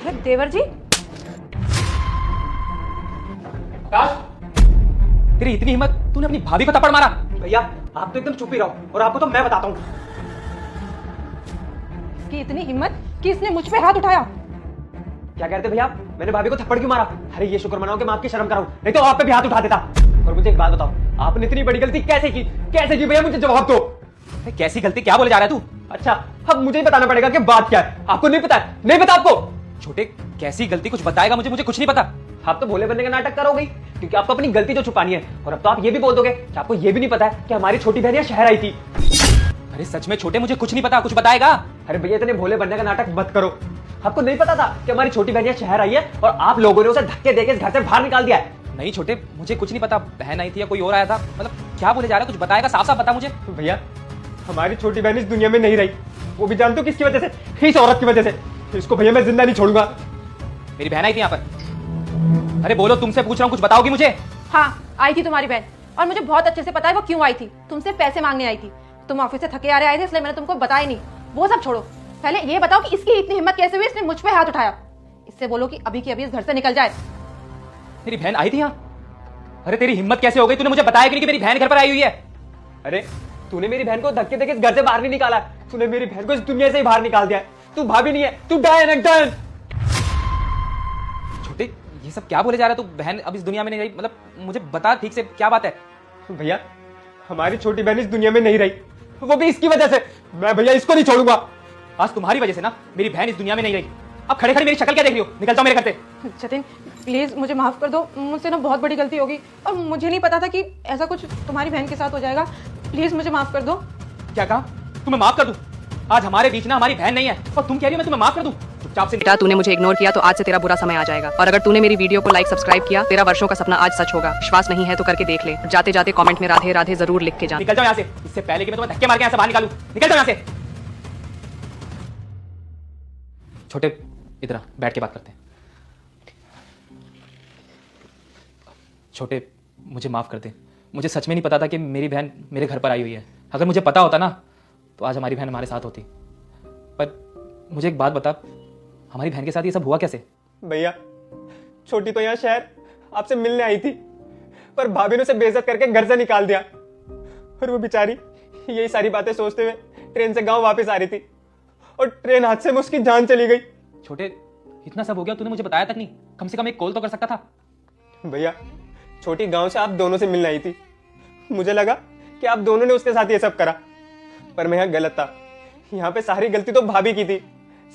अरे देवर जी, तेरी इतनी हिम्मत, तूने अपनी भाभी को थप्पड़ मारा। भैया आप तो एकदम चुप ही रहो और आपको तो मैं बताता हूँ। इसकी इतनी हिम्मत कि इसने मुझ पे हाथ उठाया। क्या कहते भैया, मैंने भाभी को थप्पड़ क्यों मारा? अरे ये शुक्र मनाओ कि मैं आपकी शर्म कराऊं, नहीं तो आप पे भी हाथ उठा देता। और मुझे एक बात बताओ, आपने इतनी बड़ी गलती कैसे की? कैसे की भैया, मुझे जवाब दो। कैसी गलती, क्या बोले जा रहा है तू? अच्छा, अब मुझे ही बताना पड़ेगा कि बात क्या है। आपको नहीं पता है? नहीं पता आपको? छोटे, कैसी गलती, कुछ बताएगा मुझे? मुझे कुछ नहीं पता। आप तो भोले बनने का नाटक करोगे, क्योंकि आपको अपनी गलती जो छुपानी है। और अब तो आप ये भी बोल दोगे कि आपको ये भी नहीं पता है कि हमारी छोटी बहन यहाँ शहर आई थी। अरे सच में छोटे, मुझे कुछ नहीं पता, कुछ बताएगा? अरे भैया इतने भोले बनने का नाटक मत करो। आपको नहीं पता था कि हमारी छोटी बहन यहाँ शहर आई है और आप लोगों ने उसे धक्के देके इस घर से बाहर निकाल दिया है? नहीं छोटे, मुझे कुछ नहीं पता। बहन आई थी या कोई और आया था, मतलब क्या बोले जा रहा है? कुछ बताएगा, साफ साफ बता मुझे। भैया हमारी छोटी बहन इस दुनिया में नहीं रही, वो भी जानते हो किसकी वजह से? इस औरत की वजह से। इसको भैया मैं जिंदा नहीं छोड़ूंगा। मेरी बहन आई थी यहाँ पर? अरे बोलो, तुमसे पूछ रहा हूँ, कुछ बताओगी मुझे? हाँ, आई थी तुम्हारी बहन, और मुझे बहुत अच्छे से पता है वो क्यों आई थी। तुमसे पैसे मांगने आई थी। तुम ऑफिस से थके आ रहे आए थे, इसलिए मैंने तुमको बताया नहीं। वो सब छोड़ो, पहले ये बताओ कि इसकी इतनी हिम्मत कैसे हुई, इसने मुझ पे हाथ उठाया। इससे बोलो कि अभी की अभी इस घर से निकल जाए। मेरी बहन आई थी यहाँ? अरे तेरी हिम्मत कैसे हो गई? तूने मुझे बताया कि नहीं कि मेरी बहन घर पर आई हुई है? अरे तूने मेरी बहन को धक्के देके इस घर से बाहर नहीं निकाला, तूने मेरी बहन को इस दुनिया से ही बाहर निकाल दिया है। तू भाभी नहीं है, तू डायन है, डायन। छोटे, ये सब क्या बोले जा रहा है? तू बहन अब इस दुनिया में नहीं रही, मतलब मुझे बता ठीक से, क्या बात है? भैया हमारी छोटी बहन इस दुनिया में नहीं रही, वो भी इसकी वजह से। मैं भैया इसको नहीं छोड़ूंगा। आज तुम्हारी वजह से ना मेरी बहन इस दुनिया में नहीं रही। अब खड़े खड़े मेरी शक्ल क्या देख रही हो? निकल जाओ मेरे घर से। जतिन प्लीज मुझे माफ कर दो, मुझसे ना बहुत बड़ी गलती होगी, और मुझे नहीं पता था कि ऐसा कुछ तुम्हारी बहन के साथ हो जाएगा। प्लीज मुझे माफ कर दो। क्या कहा? तुम्हें माफ कर दूं? आज हमारे बीच ना हमारी बहन नहीं है और तुम कह रही हो मैं तुम्हें माफ कर दूं? चुपचाप से बेटा, तूने मुझे इग्नोर किया तो आज से तेरा बुरा समय आ जाएगा। और अगर तूने मेरी वीडियो को लाइक सब्सक्राइब किया, तेरा वर्षों का सपना आज सच होगा। विश्वास नहीं है तो करके देख ले। जाते जाते कमेंट में राधे राधे जरूर लिख के जा। निकल जाओ यहाँ से, इससे पहले कि मैं तुम्हें धक्के मार के यहाँ से बाहर निकालूं। निकल जाओ यहाँ से। छोटे, इधर आ, बैठ के बात करते हैं। छोटे, मुझे माफ कर दे। मुझे सच में नहीं पता था कि मेरी बहन मेरे घर पर आई हुई है। अगर मुझे पता होता ना तो आज हमारी बहन हमारे साथ होती। पर मुझे एक बात बता, हमारी बहन के साथ ये सब हुआ कैसे? भैया छोटी तो यहाँ शहर आपसे मिलने आई थी, पर भाभी ने उसे बेइज्जत करके घर से निकाल दिया। और वो बेचारी यही सारी बातें सोचते हुए ट्रेन से गांव वापस आ रही थी, और ट्रेन हादसे में उसकी जान चली गई। छोटे, इतना सब हो गया, तूने मुझे बताया तक नहीं? कम से कम एक कॉल तो कर सकता था। भैया छोटी गांव से आप दोनों से मिलने आई थी, मुझे लगा कि आप दोनों ने उसके साथ ये सब करा, पर मैं यहाँ गलत था। यहाँ पे सारी गलती तो भाभी की थी।